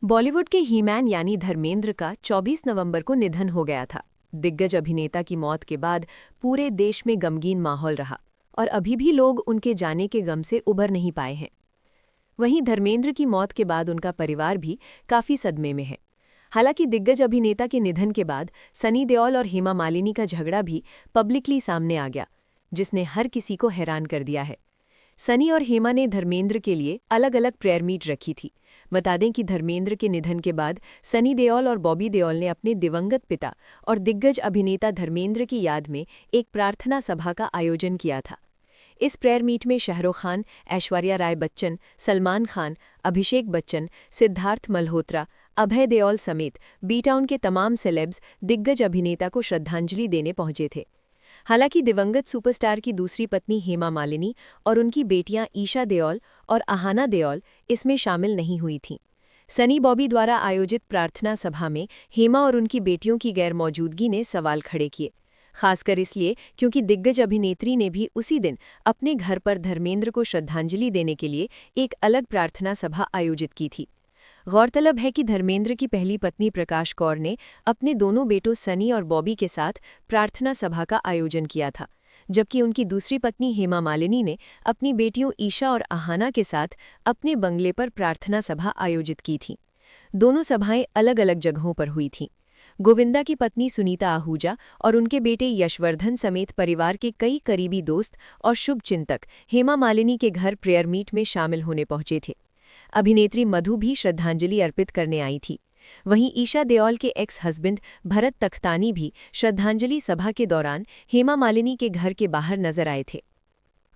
बॉलीवुड के हीमैन यानी धर्मेंद्र का 24 नवंबर को निधन हो गया था। दिग्गज अभिनेता की मौत के बाद पूरे देश में गमगीन माहौल रहा और अभी भी लोग उनके जाने के गम से उबर नहीं पाए हैं। वहीं धर्मेंद्र की मौत के बाद उनका परिवार भी काफी सदमे में है। हालांकि दिग्गज अभिनेता के निधन के बाद सनी देओल और हेमा मालिनी का झगड़ा भी पब्लिकली सामने आ गया, जिसने हर किसी को हैरान कर दिया है। सनी और हेमा ने धर्मेंद्र के लिए अलग अलग प्रेयर मीट रखी थी। बता दें कि धर्मेंद्र के निधन के बाद सनी देओल और बॉबी देओल ने अपने दिवंगत पिता और दिग्गज अभिनेता धर्मेंद्र की याद में एक प्रार्थना सभा का आयोजन किया था। इस प्रेयर मीट में शाहरुख खान, ऐश्वर्या राय बच्चन, सलमान खान, अभिषेक बच्चन, सिद्धार्थ मल्होत्रा, अभय देओल समेत बी टाउन के तमाम सेलेब्स दिग्गज अभिनेता को श्रद्धांजलि देने पहुंचे थे। हालांकि दिवंगत सुपरस्टार की दूसरी पत्नी हेमा मालिनी और उनकी बेटियां ईशा देओल और अहाना देओल इसमें शामिल नहीं हुई थीं। सनी बॉबी द्वारा आयोजित प्रार्थना सभा में हेमा और उनकी बेटियों की गैरमौजूदगी ने सवाल खड़े किए, खासकर इसलिए क्योंकि दिग्गज अभिनेत्री ने भी उसी दिन अपने घर पर धर्मेंद्र को श्रद्धांजलि देने के लिए एक अलग प्रार्थना सभा आयोजित की थी। गौरतलब है कि धर्मेंद्र की पहली पत्नी प्रकाश कौर ने अपने दोनों बेटों सनी और बॉबी के साथ प्रार्थना सभा का आयोजन किया था, जबकि उनकी दूसरी पत्नी हेमा मालिनी ने अपनी बेटियों ईशा और अहाना के साथ अपने बंगले पर प्रार्थना सभा आयोजित की थी। दोनों सभाएं अलग अलग जगहों पर हुई थीं। गोविंदा की पत्नी सुनीता आहूजा और उनके बेटे यशवर्धन समेत परिवार के कई करीबी दोस्त और शुभचिंतक हेमा मालिनी के घर प्रेयर मीट में शामिल होने पहुंचे थे। अभिनेत्री मधु भी श्रद्धांजलि अर्पित करने आई थी। वहीं ईशा देओल के एक्स हस्बैंड भरत तख्तानी भी श्रद्धांजलि सभा के दौरान हेमा मालिनी के घर के बाहर नजर आए थे।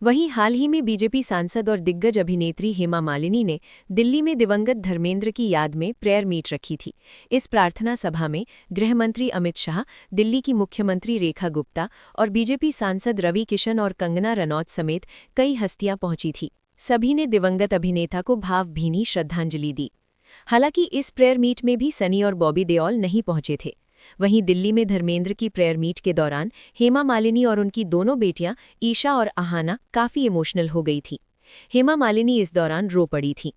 वहीं हाल ही में बीजेपी सांसद और दिग्गज अभिनेत्री हेमा मालिनी ने दिल्ली में दिवंगत धर्मेंद्र की याद में प्रेयर मीट रखी थी। इस प्रार्थना सभा में गृह मंत्री अमित शाह, दिल्ली की मुख्यमंत्री रेखा गुप्ता और बीजेपी सांसद रवि किशन और कंगना रनौत समेत कई हस्तियां पहुंची थी। सभी ने दिवंगत अभिनेता को भावभीनी श्रद्धांजलि दी। हालांकि इस प्रेयर मीट में भी सनी और बॉबी देओल नहीं पहुंचे थे। वहीं दिल्ली में धर्मेंद्र की प्रेयर मीट के दौरान हेमा मालिनी और उनकी दोनों बेटियां ईशा और अहाना काफी इमोशनल हो गई थी। हेमा मालिनी इस दौरान रो पड़ी थी।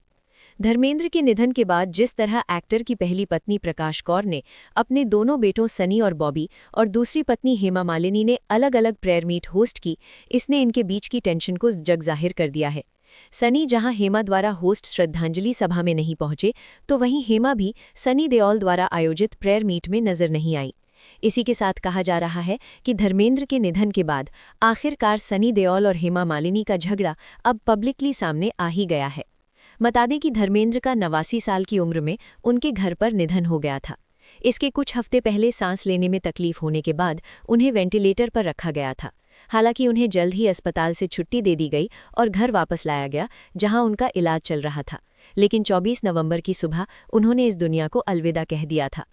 धर्मेंद्र के निधन के बाद जिस तरह एक्टर की पहली पत्नी प्रकाश कौर ने अपने दोनों बेटों सनी और बॉबी और दूसरी पत्नी हेमा मालिनी ने अलग अलग प्रेयर मीट होस्ट की, इसने इनके बीच की टेंशन को जग जाहिर कर दिया है। सनी जहां हेमा द्वारा होस्ट श्रद्धांजलि सभा में नहीं पहुंचे, तो वहीं हेमा भी सनी देओल द्वारा आयोजित प्रेयर मीट में नजर नहीं आई। इसी के साथ कहा जा रहा है कि धर्मेंद्र के निधन के बाद आखिरकार सनी देओल और हेमा मालिनी का झगड़ा अब पब्लिकली सामने आ ही गया है। बता दें कि धर्मेंद्र का 89 साल की उम्र में उनके घर पर निधन हो गया था। इसके कुछ हफ्ते पहले सांस लेने में तकलीफ होने के बाद उन्हें वेंटिलेटर पर रखा गया था। हालांकि उन्हें जल्द ही अस्पताल से छुट्टी दे दी गई और घर वापस लाया गया, जहां उनका इलाज चल रहा था। लेकिन 24 नवंबर की सुबह उन्होंने इस दुनिया को अलविदा कह दिया था।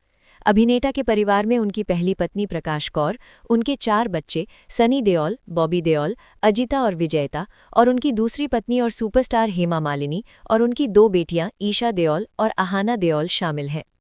अभिनेता के परिवार में उनकी पहली पत्नी प्रकाश कौर, उनके 4 बच्चे सनी देओल, बॉबी देओल, अजिता और विजयता और उनकी दूसरी पत्नी और सुपरस्टार हेमा मालिनी और उनकी 2 बेटियां ईशा देओल और अहाना देओल शामिल हैं।